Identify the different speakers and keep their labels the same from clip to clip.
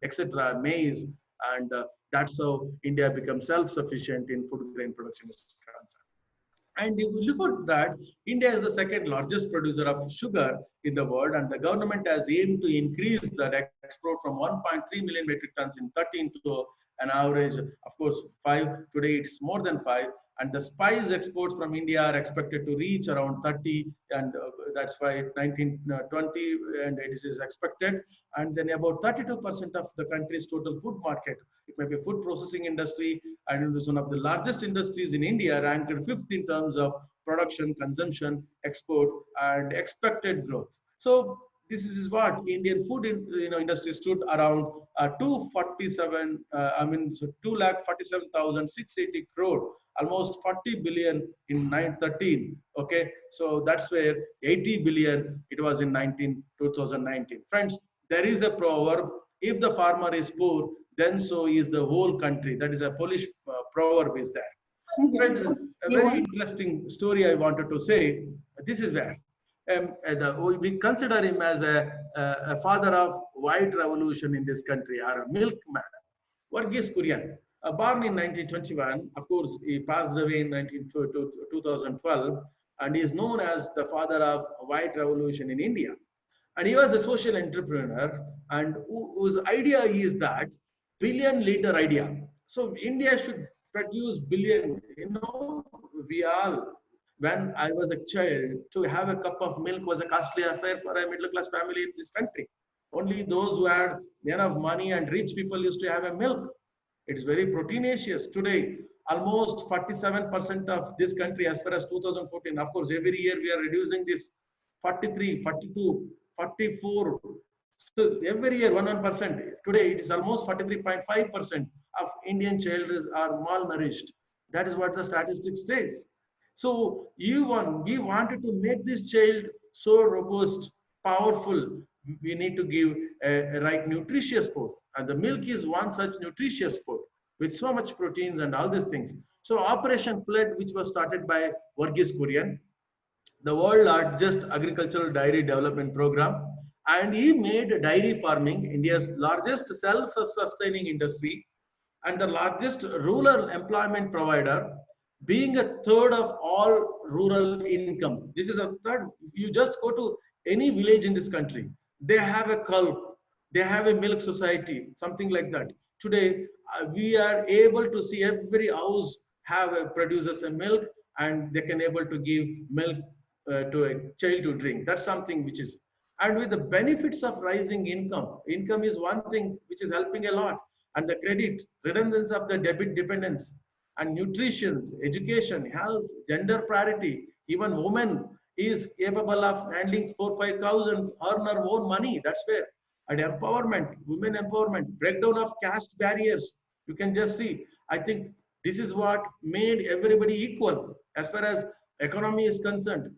Speaker 1: etc., maize, and that's how India becomes self-sufficient in food grain production is concerned. And if you look at that, India is the second largest producer of sugar in the world, and the government has aimed to increase that export from 1.3 million metric tons in 13 to an average, of course, 5. Today it's more than 5. And the spice exports from India are expected to reach around 30, and that's why 1920, and it is expected. And then about 32% of the country's total food market. It may be a food processing industry, and it is one of the largest industries in India, ranked fifth in terms of production, consumption, export, and expected growth. So this is what Indian food industry stood around 247, so 2,47,680 crore, almost 40 billion in 913. Okay, so that's where 80 billion it was in 2019. Friends, there is a proverb: if the farmer is poor, then so is the whole country. That is a Polish proverb is there. Friends, a very interesting story I wanted to say. This is where we consider him as a father of white revolution in this country, or a milkman. Varghese Kurian, born in 1921, of course, he passed away in 2012, and he is known as the father of white revolution in India. And he was a social entrepreneur, and whose idea is that billion liter idea. So India should produce billion. We all, when I was a child, to have a cup of milk was a costly affair for a middle class family in this country. Only those who had enough money and rich people used to have a milk. It's very proteinaceous. Today, almost 47% of this country, as far as 2014, of course, every year we are reducing this 43, 42, 44. So every year 1%. Today it is almost 43.5% of Indian children are malnourished. That is what the statistics says. So we wanted to make this child so robust, powerful. We need to give a right nutritious food, and the milk is one such nutritious food with so much proteins and all these things. So Operation Flood, which was started by Varghese Kurian, the world largest agricultural dairy development program, and he made dairy farming India's largest self-sustaining industry and the largest rural employment provider, being a third of all rural income. This is a third. You just go to any village in this country, they have a cow, they have a milk society, something like that. Today, we are able to see every house produces a milk, and they can able to give milk to a child to drink. That's something which is, and with the benefits of rising income is one thing which is helping a lot, and the credit, redundancy of the debit dependence, and nutrition, education, health, gender parity, even women is capable of handling 4-5 cows and earn her own money. That's where, and empowerment, women empowerment, breakdown of caste barriers. You can just see. I think this is what made everybody equal as far as economy is concerned.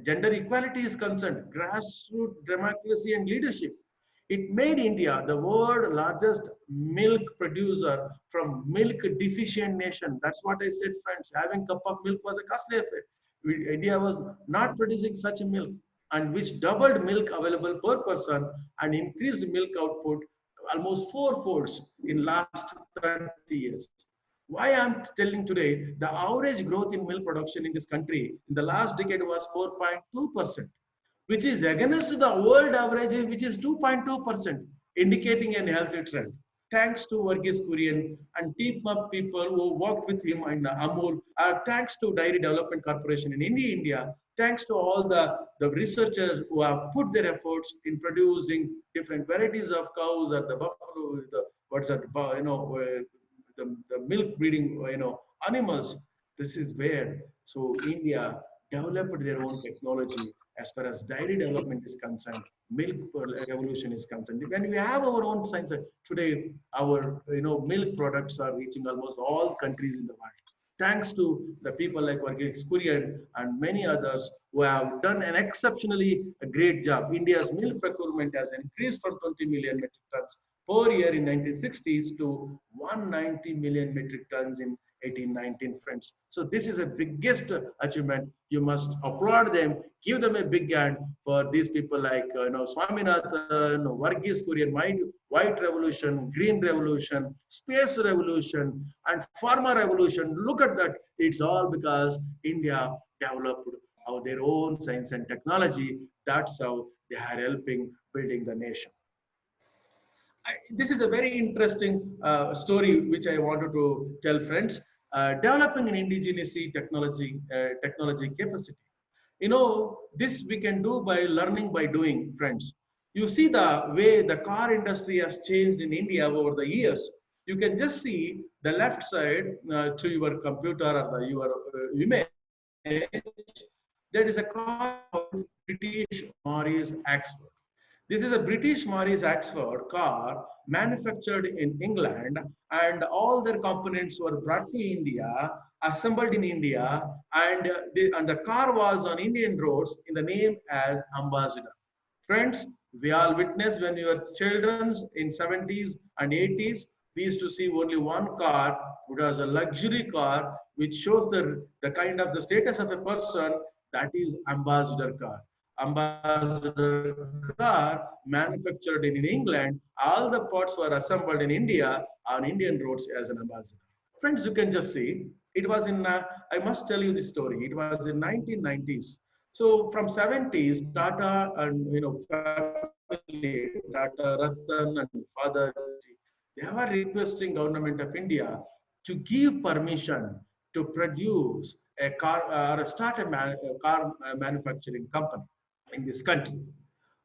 Speaker 1: Gender equality is concerned, grassroots democracy and leadership. It made India the world's largest milk producer from milk deficient nation. That's what I said, friends. Having a cup of milk was a costly affair. India was not producing such a milk, and which doubled milk available per person and increased milk output almost fourfolds in last 30 years. Why I'm telling today, the average growth in milk production in this country in the last decade was 4.2%, which is against the world average, which is 2.2%, indicating a healthy trend. Thanks to Varghese Kurian and team of people who worked with him in Amul, thanks to Dairy Development Corporation in India, thanks to all the researchers who have put their efforts in producing different varieties of cows or the buffalo, the milk breeding, animals. This is where, so India developed their own technology as far as dairy development is concerned, milk revolution is concerned. When we have our own science, today our milk products are reaching almost all countries in the world. Thanks to the people like Varghese Kurian and many others who have done an exceptionally great job. India's milk procurement has increased from 20 million metric tons per year in 1960s to 190 million metric tons in 1819, friends. So this is a biggest achievement. You must applaud them, give them a big hand for these people like Swaminathan, Varghese Kurian. white revolution, green revolution, space revolution, and pharma revolution. Look at that. It's all because India developed their own science and technology. That's how they are helping building the nation. This is a very interesting story which I wanted to tell friends. Developing an indigenous technology capacity. This we can do by learning by doing, friends. You see the way the car industry has changed in India over the years. You can just see the left side to your computer or your image. There is a car called British Morris Oxford. This is a British Morris Oxford car manufactured in England, and all their components were brought to India, assembled in India, and the car was on Indian roads in the name as Ambassador. Friends, we all witnessed when we were children in 70s and 80s, we used to see only one car, which was a luxury car, which shows the kind of the status of a person, that is Ambassador car. Ambassador car manufactured in England, all the parts were assembled in India on Indian roads as an ambassador. Friends, you can just see, it was in, I must tell you this story, it was in 1990s. So from 70s, Tata and family, Tata, Ratan and Father, they were requesting government of India to give permission to produce a car or start a car manufacturing company in this country.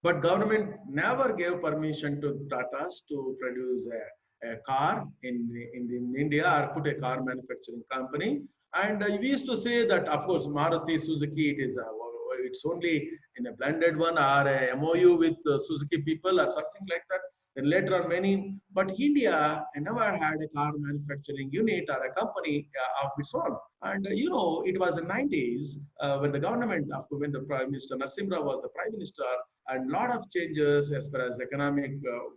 Speaker 1: But government never gave permission to Tatas to produce a car in India or put a car manufacturing company. And we used to say that, of course, Maruti Suzuki, it's only in a blended one or a MOU with Suzuki people or something like that. Then later on many, but India never had a car manufacturing unit or a company of its own. And it was in 90s when the government, when the Prime Minister Narasimha was the Prime Minister, and a lot of changes as far as economic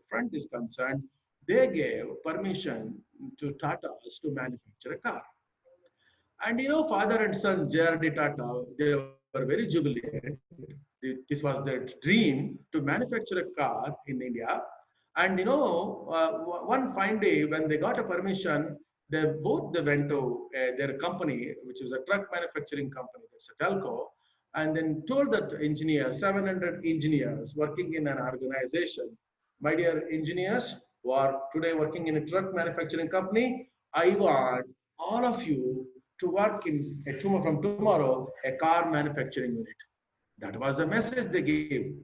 Speaker 1: front is concerned, they gave permission to Tata's to manufacture a car. And father and son, J.R.D. Tata, they were very jubilant. This was their dream to manufacture a car in India. And one fine day when they got a permission, they went to their company, which is a truck manufacturing company, that's a telco, and then told that engineers, 700 engineers working in an organization, my dear engineers who are today working in a truck manufacturing company, I want all of you to work from tomorrow a car manufacturing unit. That was the message they gave.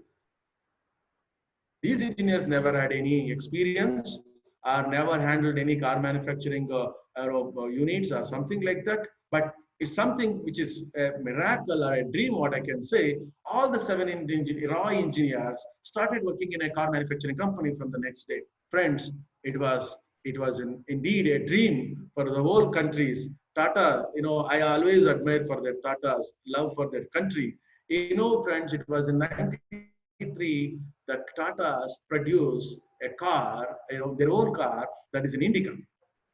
Speaker 1: These engineers never had any experience or never handled any car manufacturing units or something like that. But it's something which is a miracle or a dream, what I can say. All the seven raw engineers started working in a car manufacturing company from the next day. Friends, it was indeed a dream for the whole countries. Tata, I always admire for their Tata's love for their country. Friends, it was in 1993 that Tata's produced a car, their own car, that is an Indica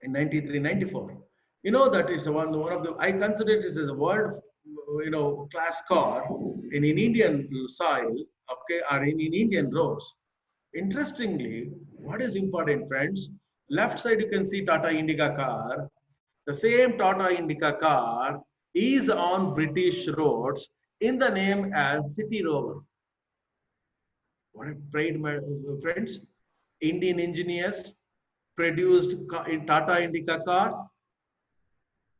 Speaker 1: in 93, 94. That it's one of the, I consider it as a world, class car in Indian soil, okay, or in Indian roads. Interestingly, what is important, friends? Left side you can see Tata Indica car. The same Tata Indica car is on British roads in the name as City Rover. What a pride, my friends. Indian engineers produced in Tata Indica car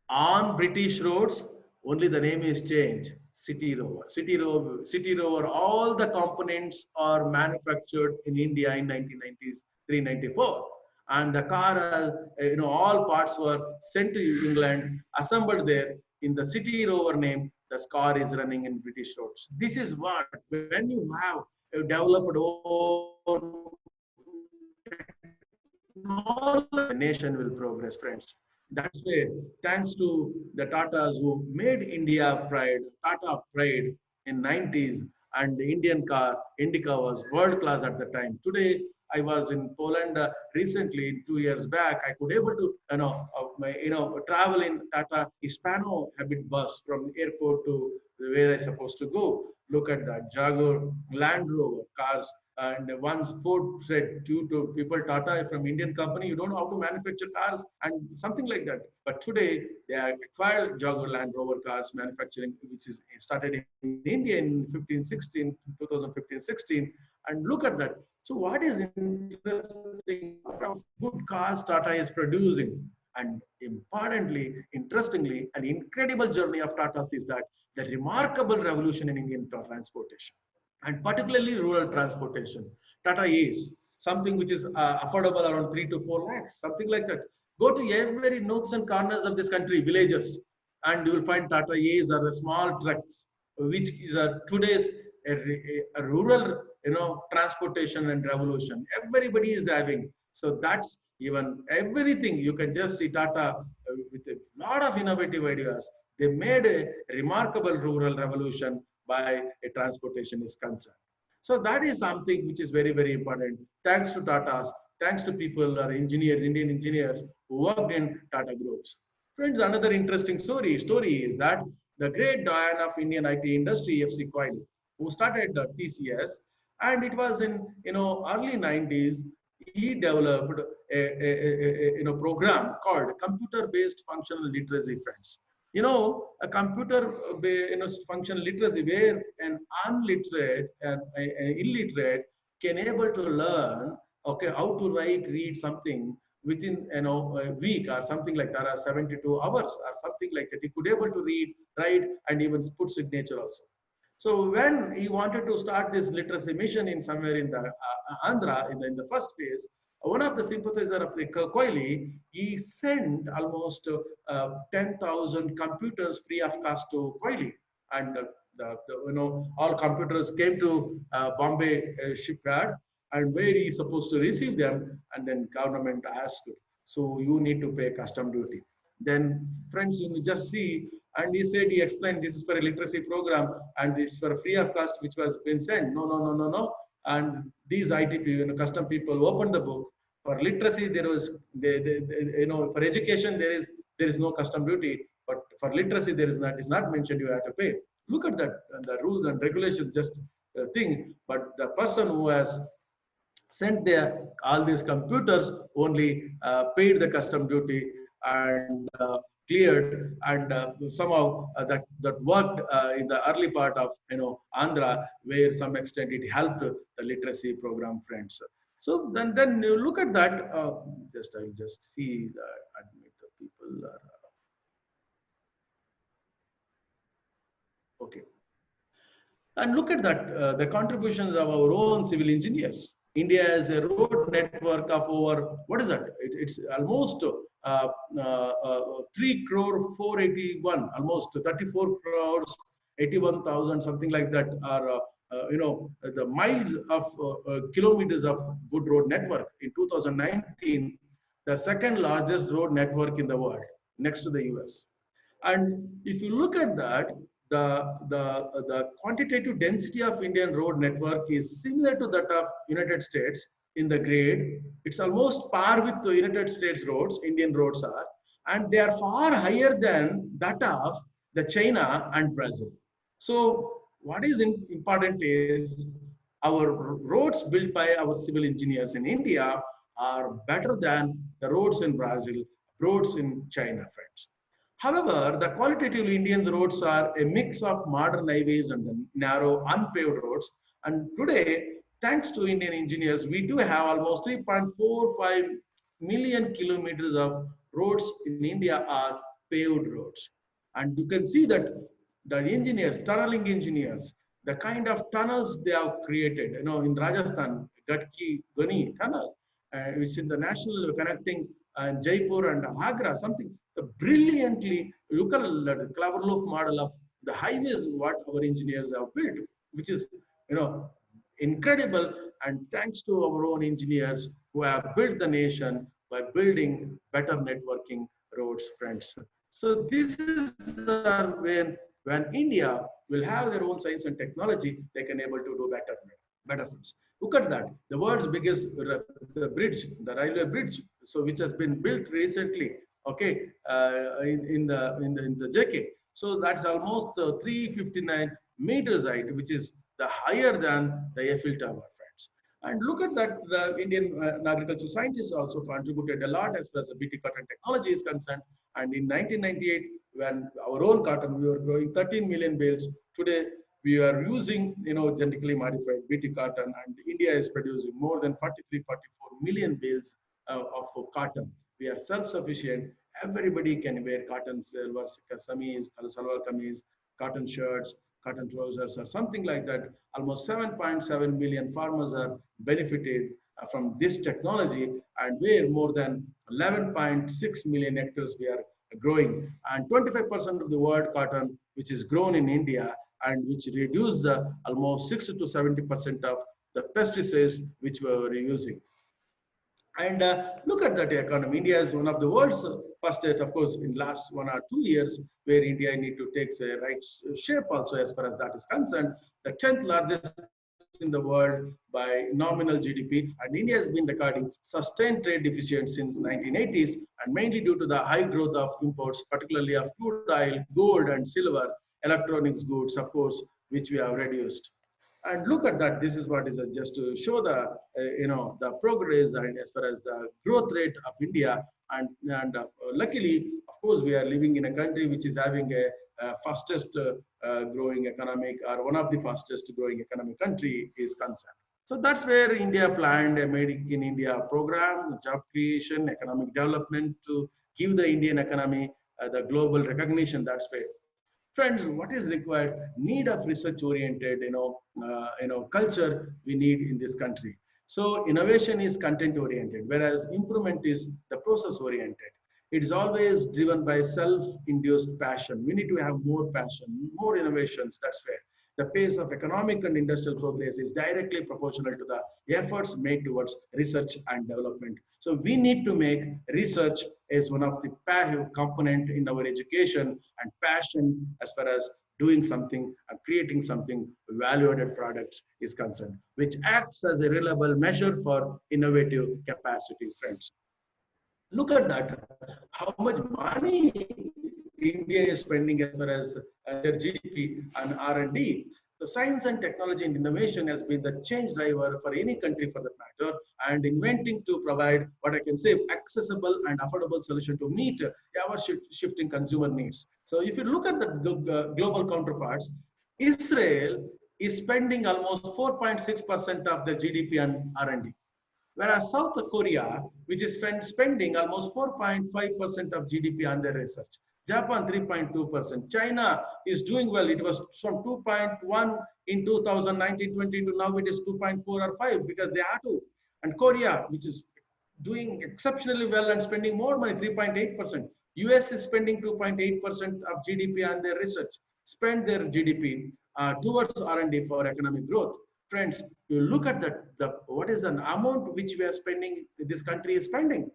Speaker 1: on British roads. Only the name is changed. City Rover. City Rover. City Rover. All the components are manufactured in India in 1993, 94. And the car, all parts were sent to England, assembled there in the City Rover name. The car is running in British roads. This is what, when you have developed own technology, the nation will progress, friends. That's where, thanks to the Tatas who made India pride, Tata pride in 90s, and the Indian car, Indica was world class at the time. Today, I was in Poland recently, 2 years back. I could able to, travel in Tata Hispano habit bus from the airport to where I supposed to go. Look at that Jaguar Land Rover cars And once Ford said to people, Tata from Indian company, you don't know how to manufacture cars and something like that. But today they have acquired Jaguar Land Rover cars manufacturing, which is started in India in 2015, 16. And look at that. So what is interesting? Lot of good cars Tata is producing. And importantly, interestingly, an incredible journey of Tata's is that the remarkable revolution in Indian transportation and particularly rural transportation. Tata Ace, something which is affordable around 3 to 4 lakhs, something like that. Go to every nooks and corners of this country, villages, and you will find Tata Ace or the small trucks, which is today's a rural, transportation and revolution. Everybody is having. So that's even everything. You can just see Tata with a lot of innovative ideas. They made a remarkable rural revolution by a transportation is concerned. So that is something which is very, very important. Thanks to Tata's, thanks to people or engineers, Indian engineers who worked in Tata groups. Friends, another interesting story is that the great Diane of Indian IT industry, FC Coyle, who started the TCS, and it was in early 90s. He developed a program called computer-based functional literacy. Friends, a computer functional literacy where an unliterate and illiterate can able to learn, okay, how to write, read something within a week or something like that, or 72 hours or something like that. He could able to read, write, and even put signature also. So when he wanted to start this literacy mission in somewhere in the Andhra in the first phase, one of the sympathizer of the Koili, he sent almost 10,000 computers free of cost to Koili, and all computers came to Bombay shipyard, and where he supposed to receive them, and then government asked, so you need to pay custom duty. Then friends, you just see, and he explained this is for a literacy program and it's for free of cost, which was been sent. No, no, no, no, no. And these IT people, custom people opened the book. For literacy, there was, for education, there is no custom duty, but for literacy, there is not, is not mentioned you have to pay. Look at that, the rules and regulations, just thing. But the person who has sent their all these computers only paid the custom duty and cleared, and somehow that worked in the early part of Andhra, where some extent it helped the literacy program, friends. So then you look at that. I'll just see that admit the people are okay. And look at that, the contributions of our own civil engineers. India has a road network of over, what is that? It's almost 3 crore 481, almost 34 crores 81,000, something like that, are the miles of kilometers of good road network. In 2019, the second largest road network in the world, next to the US. And if you look at that, the quantitative density of Indian road network is similar to that of United States in the grade. It's almost par with the United States roads, Indian roads are, and they are far higher than that of the China and Brazil. So what is important is our roads built by our civil engineers in India are better than the roads in Brazil, roads in China, friends. However, the qualitatively Indian roads are a mix of modern highways and the narrow, unpaved roads. And today, thanks to Indian engineers, we do have almost 3.45 million kilometers of roads in India are paved roads. And you can see that the engineers, tunneling engineers, the kind of tunnels they have created, in Rajasthan, Gatki Gani tunnel, which is the national connecting Jaipur and Agra, something brilliantly look at the clever loop model of the highways what our engineers have built, which is incredible. And thanks to our own engineers who have built the nation by building better networking roads, friends. So this is when India will have their own science and technology, they can able to do better things. Look at that, the world's biggest the bridge, the railway bridge, so which has been built recently, okay, in the decade. So that's almost 359 meters height, which is the higher than the Eiffel Tower, friends. And look at that, the Indian agricultural scientists also contributed a lot as far as the BT cotton technology is concerned. And in 1998, when our own cotton, we were growing 13 million bales. Today, we are using, genetically modified BT cotton, and India is producing more than 43, 44 million bales of cotton. We are self-sufficient. Everybody can wear cotton salwar kameez, cotton shirts, cotton trousers, or something like that. Almost 7.7 million farmers are benefited from this technology, and where more than 11.6 million hectares we are growing. And 25% of the world cotton, which is grown in India, and which reduce the almost 60 to 70% of the pesticides which we were using. And look at that economy. India is one of the world's fastest, of course, in last 1 or 2 years, where India need to take the right shape also as far as that is concerned. The 10th largest in the world by nominal GDP, and India has been recording sustained trade deficit since 1980s, and mainly due to the high growth of imports, particularly of crude oil, gold, and silver, electronics goods, of course, which we have reduced. And look at that. This is what is just to show the the progress and as far as the growth rate of India. And luckily, of course, we are living in a country which is having a fastest growing economic, or one of the fastest growing economic country is concerned. So that's where India planned a Made in India program, job creation, economic development to give the Indian economy the global recognition. That's where, friends, what is required? Need of research oriented, culture we need in this country. So innovation is content oriented, whereas improvement is the process oriented. It is always driven by self-induced passion. We need to have more passion, more innovations. That's where the pace of economic and industrial progress is directly proportional to the efforts made towards research and development. So we need to make research as one of the component in our education, and passion as far as doing something and creating something value-added products is concerned, which acts as a reliable measure for innovative capacity, friends. Look at that, how much money India is spending as far as their GDP and R&D. So science and technology and innovation has been the change driver for any country for that matter, and inventing to provide what I can say accessible and affordable solution to meet our shifting consumer needs. So if you look at the global counterparts, Israel is spending almost 4.6% of the GDP on R&D. Whereas South Korea, which is spending almost 4.5% of GDP on their research. Japan 3.2%. China is doing well. It was from 2.1 in 2019-20 to now it is 2.4 or 5 because they have to. And Korea, which is doing exceptionally well and spending more money, 3.8%. US is spending 2.8% of GDP on their research. Spend their GDP towards R&D for economic growth. Friends, you look at what is the amount which we are spending, this country is spending.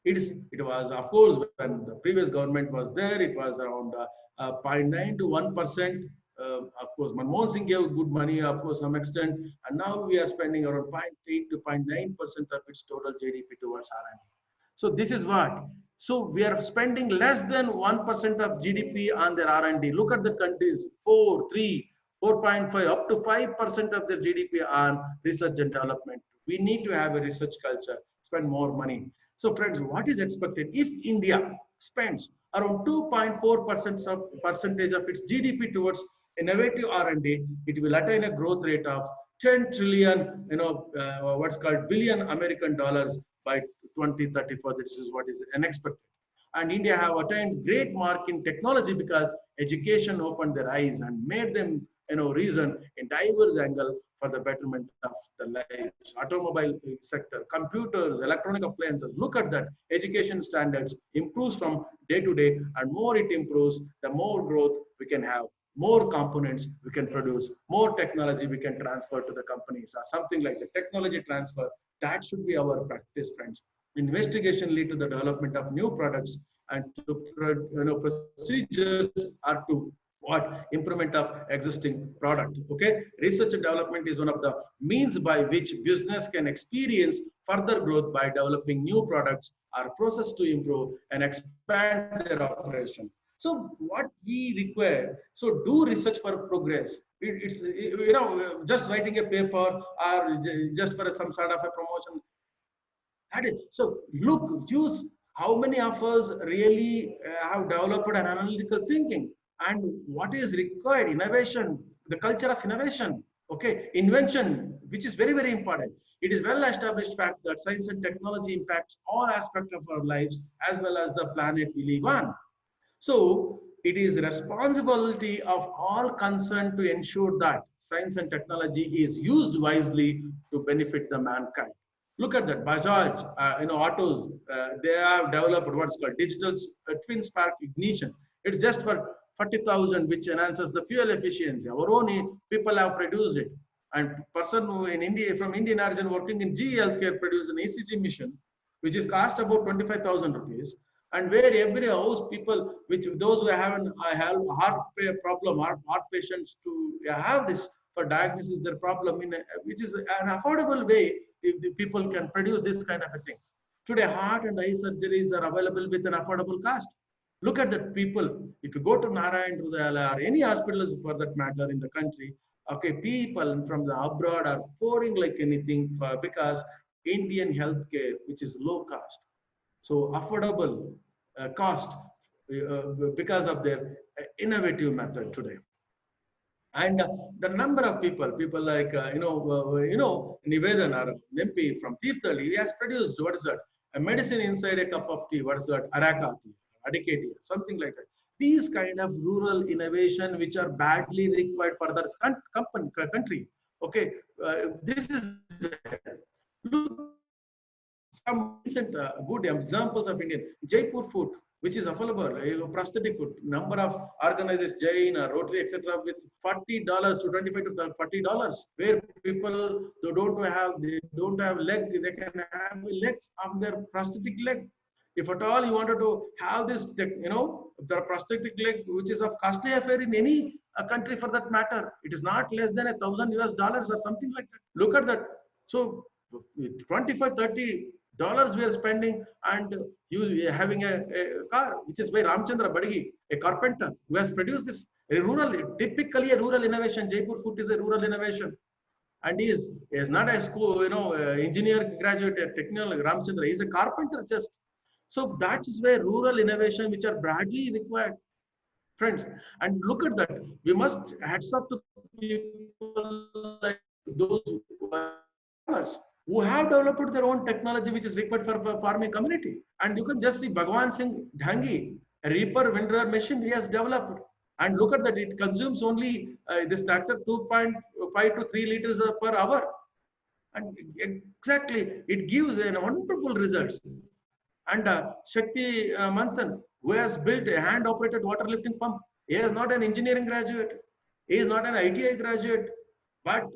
Speaker 1: It was, of course, when the previous government was there, it was around 0.9 to 1%. Of course, Manmohan Singh gave good money, of course, some extent, and now we are spending around 0.8 to 0.9% of its total GDP towards R&D. So this is what. So we are spending less than 1% of GDP on their R&D. Look at the countries, 4, 3, 4.5, up to 5% of their GDP on research and development. We need to have a research culture, spend more money. So friends, what is expected if India spends around 2.4% of its GDP towards innovative R&D, it will attain a growth rate of 10 trillion, what's called billion American dollars by 2034. This is what is unexpected. And India have attained great mark in technology because education opened their eyes and made them reason in diverse angle for the betterment of the lives. Automobile sector, computers, electronic appliances. Look at that. Education standards improves from day to day, and more it improves, the more growth we can have, more components we can produce, more technology we can transfer to the companies, or something like the technology transfer. That should be our practice, friends. Investigation lead to the development of new products and to procedures are to what improvement of existing product. Okay, research and development is one of the means by which business can experience further growth by developing new products or process to improve and expand their operation. So what we require, so do research for progress. It's just writing a paper or just for some sort of a promotion. That is, so look, use how many of us really have developed an analytical thinking and what is required, innovation, the culture of innovation, okay, invention, which is very, very important. It is well established fact that science and technology impacts all aspects of our lives as well as the planet we live on. So it is responsibility of all concerned to ensure that science and technology is used wisely to benefit the mankind. Look at that, Bajaj, autos, they have developed what's called digital twin spark ignition. It's just for 40,000, which enhances the fuel efficiency. Our own people have produced it. And person who in India, from Indian origin, working in GE Healthcare, produced an ECG mission, which is cost about 25,000 rupees, and where every house people, which those who have heart problem, heart patients to have this for diagnosis their problem in which is an affordable way if the people can produce this kind of a things. Today, heart and eye surgeries are available with an affordable cost. Look at the people. If you go to Narayan Rudayala or any hospitals for that matter in the country, okay, people from the abroad are pouring like anything because Indian healthcare, which is low cost, so affordable cost because of their innovative method today. And the number of people like Nivedan or MP from Tirthali, he has produced what is that? A medicine inside a cup of tea. What is that? Araka tea, Adike tea, something like that. These kind of rural innovation which are badly required for the country. Okay, this is look some recent good examples of Indian Jaipur food, which is available, prosthetic food. Number of organizers, Jain, Rotary, etc., with $40 to 25 to $40, where people they don't have leg, they can have a leg of their prosthetic leg. If at all you wanted to have this, the prosthetic leg, which is of costly affair in any country for that matter, it is not less than $1,000 or something like that. Look at that. So 25, $30 we are spending, and you having a car which is by Ramchandra Badigi, a carpenter who has produced this typically a rural innovation. Jaipur food is a rural innovation, and he is not a school, engineer graduate, a technical Ramchandra. He is a carpenter just. So that is where rural innovation, which are badly required, friends. And look at that. We must hats up to people like those who are farmers who have developed their own technology which is required for farming community. And you can just see Bhagwan Singh Dhangi, a reaper windrower machine he has developed. And look at that, it consumes only this tractor 2.5 to 3 liters per hour. And exactly, it gives a wonderful results. And Shakti Manthan, who has built a hand-operated water lifting pump. He is not an engineering graduate. He is not an ITI graduate. But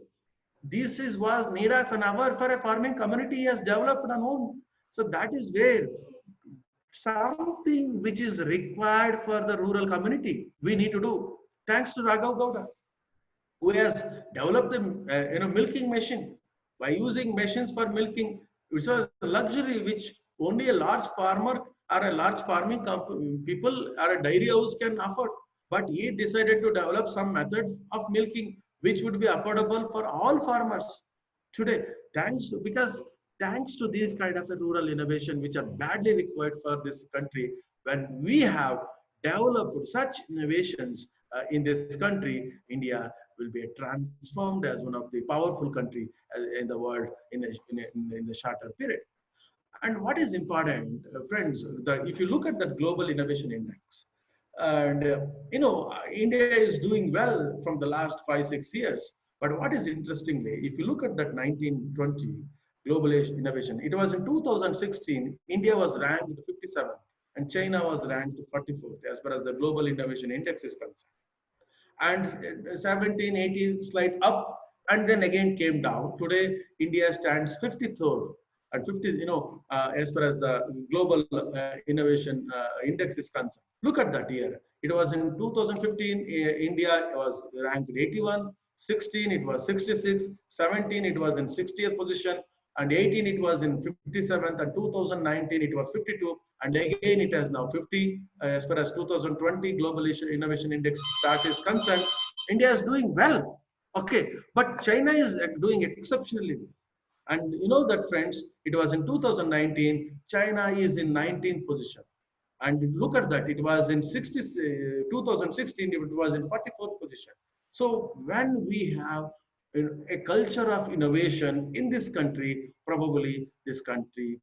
Speaker 1: this was need of an hour for a farming community he has developed on own. So that is where something which is required for the rural community we need to do. Thanks to Raghav Gowda, who has developed the milking machine by using machines for milking. It's a luxury which only a large farmer or a large farming people or a dairy house can afford. But he decided to develop some method of milking which would be affordable for all farmers today. Thanks to these kind of a rural innovation which are badly required for this country, when we have developed such innovations in this country, India will be transformed as one of the powerful country in the world in the shorter period. And what is important, friends, if you look at the global innovation index, and India is doing well from the last 5-6 years. But what is interestingly, if you look at that 1920 global innovation, it was in 2016, India was ranked 57th and China was ranked 44th as far as the global innovation index is concerned. And 17, 18 slide up and then again came down. Today, India stands 53rd and 50, as far as the global innovation index is concerned. Look at that year. It was in 2015, India was ranked 81, 16, it was 66, 17, it was in 60th position, and 18 it was in 57th, and 2019 it was 52, and again it has now 50. As far as 2020 Global Innovation Index chart is concerned, India is doing well. Okay, but China is doing exceptionally well. And you know that, friends, it was in 2019, China is in 19th position. And look at that, it was in 2016, it was in 44th position. So when we have a culture of innovation in this country, probably this country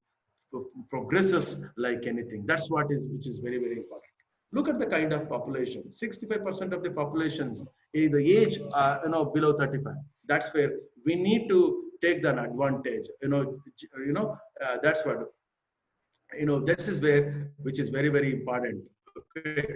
Speaker 1: progresses like anything. That's what is, which is very, very important. Look at the kind of population. 65% of the populations is the age, below 35. That's where we need to take an advantage. That's what, this is where, which is very, very important. Okay.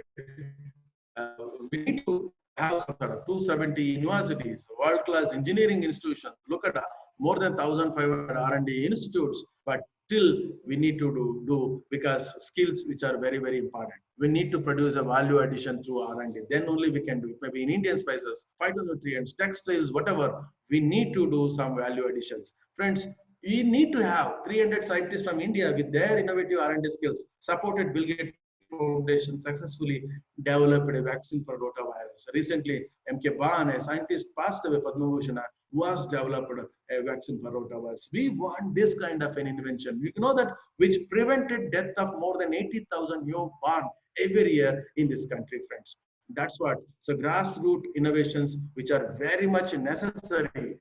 Speaker 1: We need to have some sort of 270 universities, world-class engineering institutions. Look at more than 1,500 R&D institutes, but still we need to do because skills which are very, very important. We need to produce a value addition through R&D. Then only we can do it. Maybe in Indian spices, phytonutrients, textiles, whatever, we need to do some value additions. Friends, we need to have 300 scientists from India with their innovative R&D skills, supported Bill Gates Foundation successfully developed a vaccine for rotavirus. Recently, M.K. Ban, a scientist, passed away, Padma Bhushan, who has developed a vaccine for rotavirus. We want this kind of an invention. We know that which prevented death of more than 80,000 newborn every year in this country, friends. That's what. So grassroots innovations, which are very much necessary,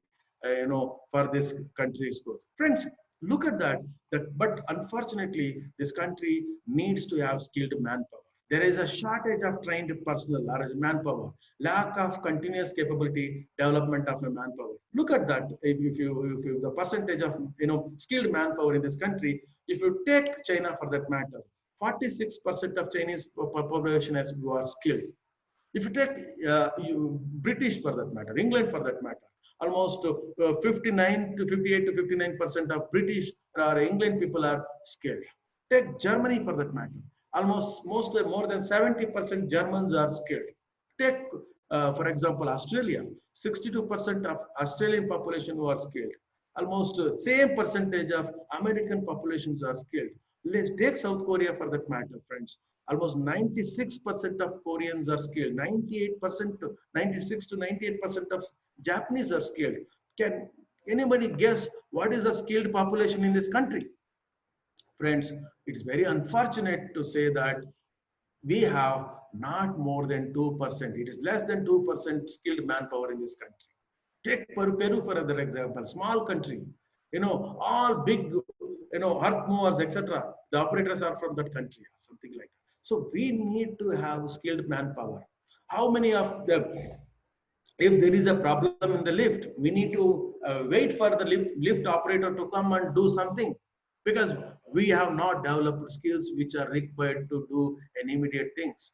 Speaker 1: for this country's growth. Friends, look at that. But unfortunately, this country needs to have skilled manpower. There is a shortage of trained personnel or manpower, lack of continuous capability development of a manpower. Look at that. If you the percentage of skilled manpower in this country, if you take China for that matter, 46% of Chinese population who are skilled. If you take British for that matter, England for that matter, almost 59 to 58 to 59% of British or England people are skilled. Take Germany for that matter, almost more than 70% Germans are skilled. Take, for example, Australia, 62% of Australian population who are skilled. Almost same percentage of American populations are skilled. Let's take South Korea for that matter, friends. Almost 96% of Koreans are skilled. 98% to 96 to 98% of Japanese are skilled. Can anybody guess what is the skilled population in this country? Friends, it is very unfortunate to say that we have not more than 2%. It is less than 2% skilled manpower in this country. Take Peru for another example, small country. All big, earth movers, etc. The operators are from that country, something like that. So we need to have skilled manpower. How many of them, if there is a problem in the lift, we need to wait for the lift operator to come and do something, because we have not developed skills which are required to do an immediate things.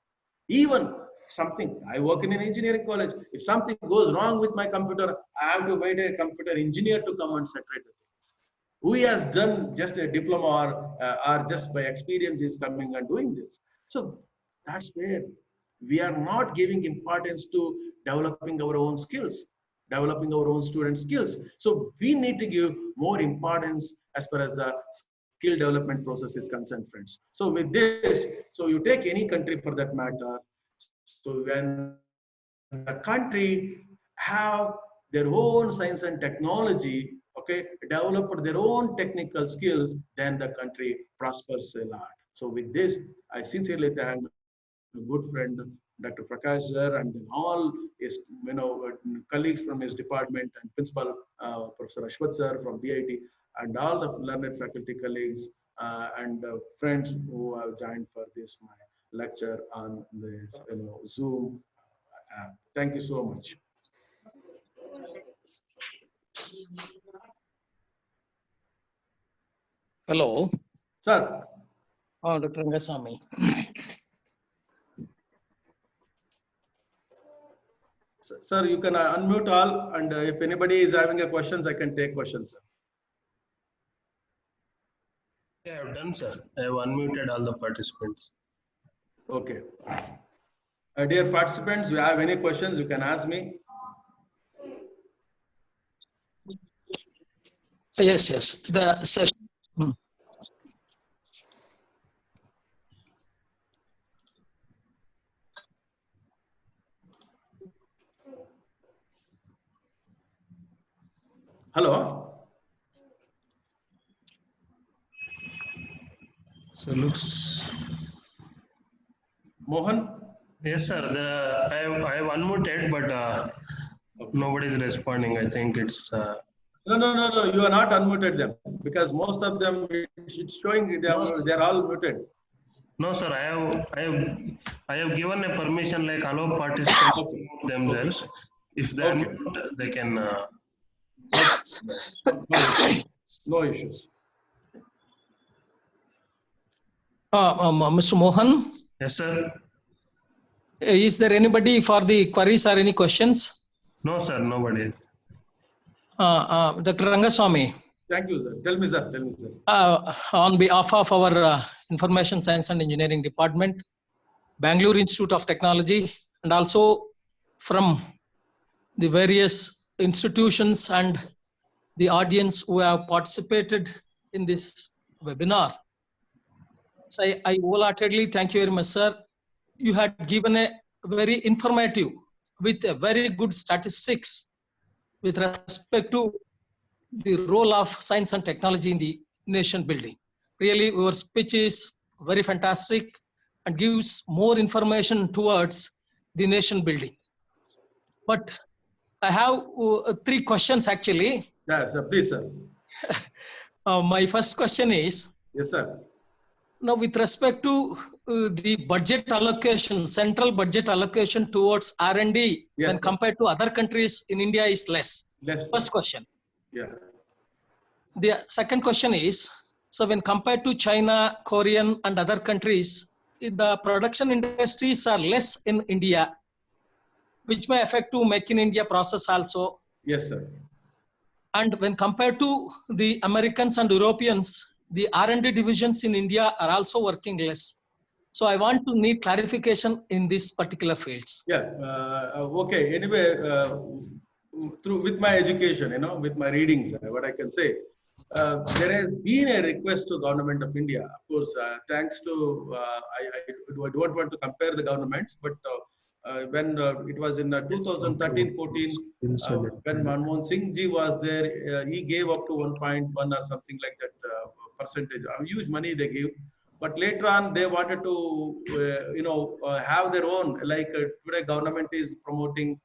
Speaker 1: Even something, I work in an engineering college. If something goes wrong with my computer, I have to wait a computer engineer to come and separate the things. Who has done just a diploma or just by experience is coming and doing this. So that's where we are not giving importance to developing our own skills, developing our own student skills. So we need to give more importance as far as the skill development process is concerned, friends. So with this, so you take any country for that matter. So when the country have their own science and technology, okay, develop their own technical skills, then the country prospers a lot. So with this, I sincerely thank my good friend Dr. Prakash sir, and all his colleagues from his department, and principal Professor Ashwath sir from BIT, and all the learned faculty colleagues and friends who have joined for this my lecture on this Zoom app. Thank you so much.
Speaker 2: Hello.
Speaker 1: Sir.
Speaker 2: Dr. Rangaswamy.
Speaker 1: Sir, you can unmute all, and if anybody is having a questions, I can take questions, sir.
Speaker 3: Yeah, I have done, sir. I have unmuted all the participants.
Speaker 1: Okay. Dear participants, you have any questions, you can ask me.
Speaker 2: Yes, yes. The session.
Speaker 1: Hello.
Speaker 3: So looks.
Speaker 1: Mohan?
Speaker 3: Yes, sir. I have unmuted, but nobody is responding. I think it's.
Speaker 1: No. You are not unmuted them because most of them it's showing
Speaker 3: No,
Speaker 1: they're all muted.
Speaker 3: no, sir. I have given a permission like allow participants to
Speaker 1: Okay.
Speaker 3: mute themselves. If they
Speaker 1: Okay.
Speaker 3: unmute, they can.
Speaker 1: Okay. No issues.
Speaker 2: Mr. Mohan,
Speaker 3: Yes, sir.
Speaker 2: is there anybody for the queries or any questions?
Speaker 3: No, sir. Nobody.
Speaker 2: Dr. Rangaswamy,
Speaker 1: Thank you, sir. Tell me, sir. Tell me, sir.
Speaker 2: on behalf of our Information Science and Engineering Department, Bangalore Institute of Technology, and also from the various institutions and the audience who have participated in this webinar. So I wholeheartedly thank you very much, sir. You had given a very informative with a very good statistics with respect to the role of science and technology in the nation building. Really, your speech is very fantastic and gives more information towards the nation building. But I have three questions actually.
Speaker 1: Yeah, sir. Please, sir.
Speaker 2: My first question is,
Speaker 1: Yes, sir.
Speaker 2: now with respect to the budget allocation, central budget allocation towards R&D
Speaker 1: Yes,
Speaker 2: when
Speaker 1: sir.
Speaker 2: compared to other countries in India is less.
Speaker 1: Left, sir.
Speaker 2: First question.
Speaker 1: Yeah.
Speaker 2: The second question is, so when compared to China, Korean and other countries, the production industries are less in India, which may affect to make in India process also.
Speaker 1: Yes, sir.
Speaker 2: And when compared to the Americans and Europeans, the R&D divisions in India are also working less. So I want to need clarification in these particular fields.
Speaker 1: Yeah. Okay. Anyway, through with my education, with my readings, what I can say, there has been a request to government of India. Of course, thanks to I don't want to compare the governments, but when it was in 2013-14, when Manmohan Singh ji was there, he gave up to 1.1 or something like that percentage. Huge money they gave. But later on, they wanted to, have their own. Like today, government is promoting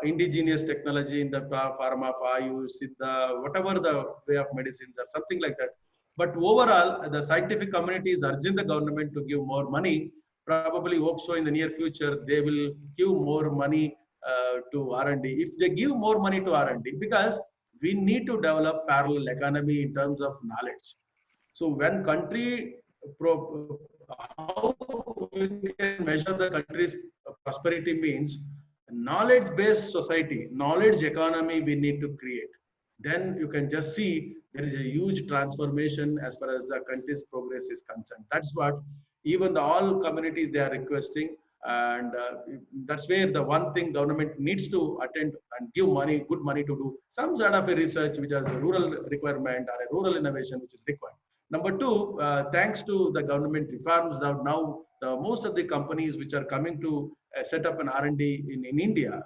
Speaker 1: indigenous technology in the pharma, Ayush, Siddha, whatever the way of medicines or something like that. But overall, the scientific community is urging the government to give more money. Probably hope so in the near future, they will give more money to R&D. If they give more money to R&D, because we need to develop parallel economy in terms of knowledge. So when country, how we can measure the country's prosperity means knowledge-based society, knowledge economy we need to create. Then you can just see there is a huge transformation as far as the country's progress is concerned. That's what even the all communities they are requesting, and that's where the one thing government needs to attend and give money, good money to do some sort of a research which has a rural requirement or a rural innovation which is required. Number two, thanks to the government reforms, now most of the companies which are coming to set up an R&D in India,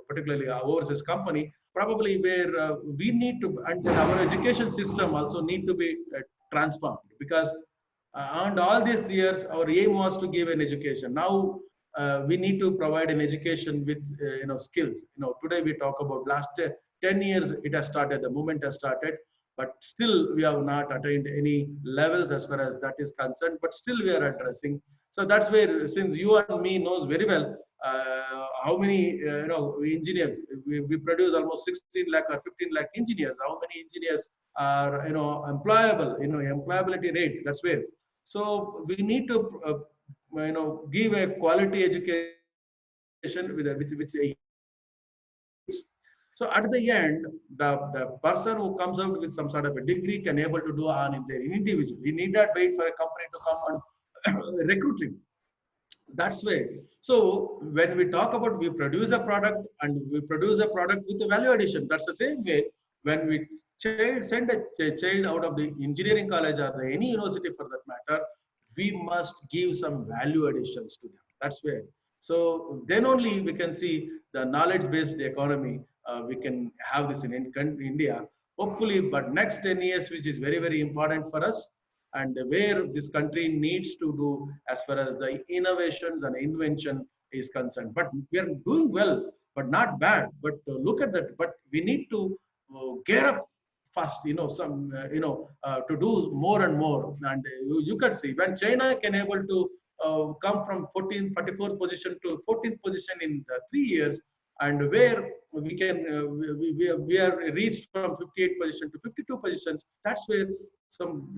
Speaker 1: particularly our overseas company, probably where we need to, and our education system also need to be transformed, because and all these years our aim was to give an education. Now we need to provide an education with skills. Today we talk about last 10 years it has started, the movement has started, but still we have not attained any levels as far as that is concerned, but still we are addressing. So that's where, since you and me knows very well how many engineers we produce, almost 16 lakh or 15 lakh engineers. How many engineers are employable, employability rate, that's where. So we need to give a quality education with a skills. So at the end, the person who comes out with some sort of a degree can able to do on in their individual. We need not wait for a company to come and recruit him. That's way. So when we talk about we produce a product and we produce a product with a value addition, that's the same way when we send a child out of the engineering college or any university for that matter, we must give some value additions to them. That's where. So then only we can see the knowledge-based economy. We can have this in India, hopefully. But next 10 years, which is very, very important for us, and where this country needs to do as far as the innovations and invention is concerned. But we are doing well, but not bad. But look at that. But we need to gear up fast, to do more and more. And you can see when China can able to come from 44th position to 14th position in 3 years, and where we can we are reached from 58 position to 52 positions. That's where some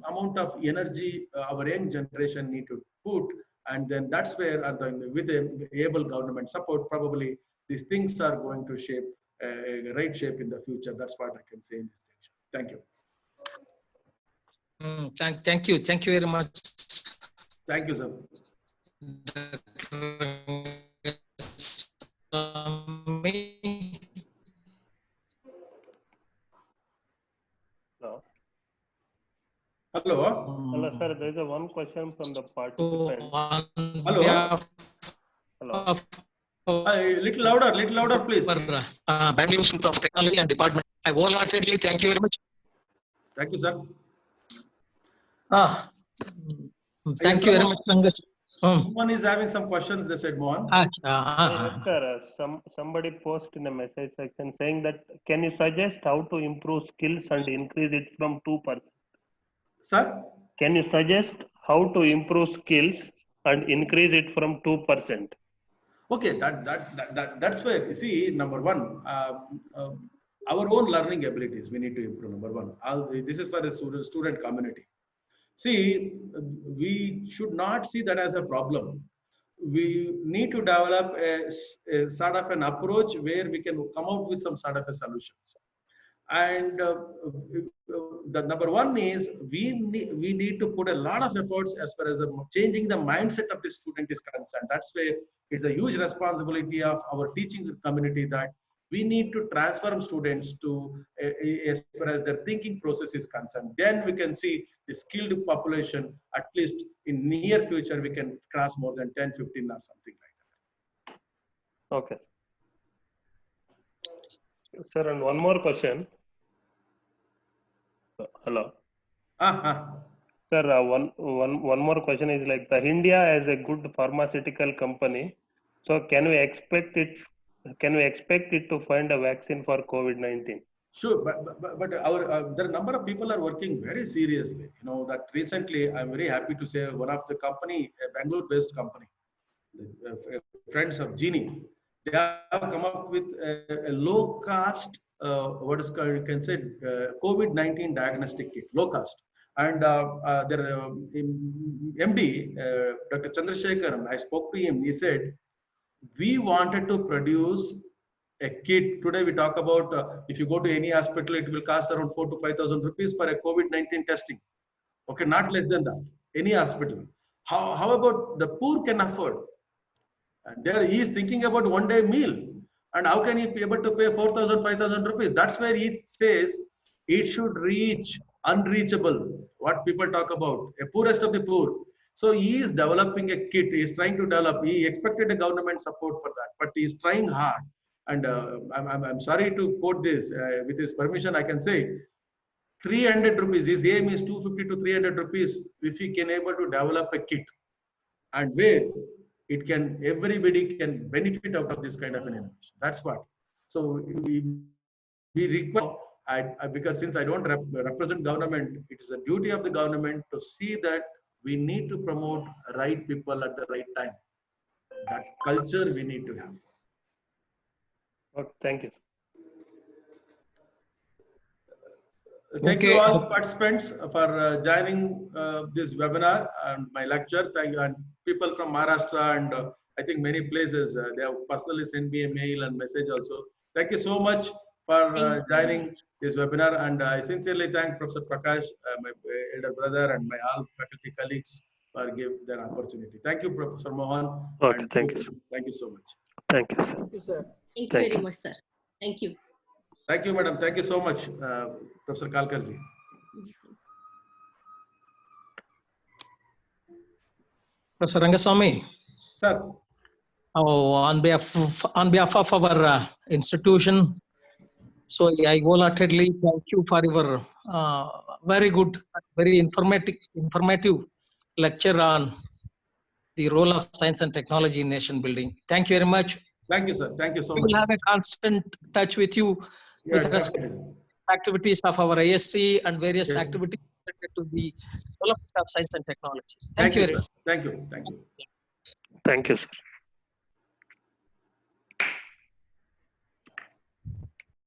Speaker 1: amount of energy our young generation need to put, and then that's where with the able government support, probably these things are going to shape right shape in the future. That's what I can say in this section. Thank you.
Speaker 2: Thank you very much.
Speaker 1: Thank you, sir.
Speaker 3: Hello.
Speaker 1: Hello.
Speaker 3: Hello, sir. There is one question from the participant.
Speaker 1: Hello.
Speaker 3: Hello.
Speaker 1: Little louder, please.
Speaker 2: For Bangalore Institute of Technology and Department, I wholeheartedly thank you very much.
Speaker 1: Thank you, sir.
Speaker 2: Thank you very much, Rangas.
Speaker 1: Someone is having some questions. They said, Mohan.
Speaker 3: Yes, sir. Somebody posted in a message section saying that can you suggest how to improve skills and increase it from 2%?
Speaker 1: Sir?
Speaker 3: Can you suggest how to improve skills and increase it from 2%?
Speaker 1: Okay, that's where you see, number one, our own learning abilities we need to improve. Number one, this is for the student community. See, we should not see that as a problem. We need to develop a sort of an approach where we can come out with some sort of a solutions. And the number one is we need to put a lot of efforts as far as changing the mindset of the student is concerned. That's where it's a huge responsibility of our teaching community, that we need to transform students to as far as their thinking process is concerned. Then we can see the skilled population, at least in near future, we can cross more than 10, 15 or something like that.
Speaker 3: Okay. Sir, and one more question. Hello. Sir, one more question is like the India as a good pharmaceutical company. So can we expect it? Can we expect it to find a vaccine for COVID-19?
Speaker 1: Sure, but there are a number of people are working very seriously. You know that recently, I'm very happy to say one of the company, a Bangalore-based company, friends of Genie, they have come up with a low-cost, what is called, you can say, COVID-19 diagnostic kit, low-cost. And their MD, Dr. Chandrasekharan, I spoke to him. He said, we wanted to produce a kit. Today we talk about if you go to any hospital, it will cost around 4,000 to 5,000 rupees for a COVID-19 testing. Okay, not less than that. Any hospital. How about the poor can afford? And there he is thinking about one-day meal. And how can he be able to pay 4,000, 5,000 rupees? That's where he says it should reach unreachable. What people talk about, a poorest of the poor. So he is developing a kit. He is trying to develop. He expected a government support for that, but he is trying hard. And I'm sorry to quote this. With his permission, I can say 300 rupees. His aim is 250 to 300 rupees if he can able to develop a kit, and where it can everybody can benefit out of this kind of an innovation. That's what. So we require. Because since I don't represent government, it is the duty of the government to see that we need to promote right people at the right time. That culture we need to have.
Speaker 3: Okay, thank you.
Speaker 1: Thank you all participants for joining this webinar and my lecture. Thank you, and people from Maharashtra and I think many places they have personally sent me a mail and message also. Thank you so much for joining this webinar, and I sincerely thank Professor Prakash, my elder brother, and my all faculty colleagues for giving their opportunity. Thank you, Professor Mohan.
Speaker 3: Okay, thank you.
Speaker 1: Thank you so much.
Speaker 3: Thank you, sir.
Speaker 2: Thank you, sir.
Speaker 4: Thank you very much, sir. Thank you.
Speaker 1: Thank you, madam. Thank you so much, Professor Kalkarji.
Speaker 2: Professor Rangaswamy.
Speaker 1: Sir.
Speaker 2: Oh, on behalf of our institution, so I wholeheartedly thank you for your very good, very informative lecture on the role of science and technology in nation building. Thank you very much.
Speaker 1: Thank you, sir. Thank you so
Speaker 2: We
Speaker 1: much.
Speaker 2: will have a constant touch with you with respect to activities of our ISC and various activities related to the development of science and technology. Thank you very much.
Speaker 1: Thank you. Thank you.
Speaker 3: Thank you, sir.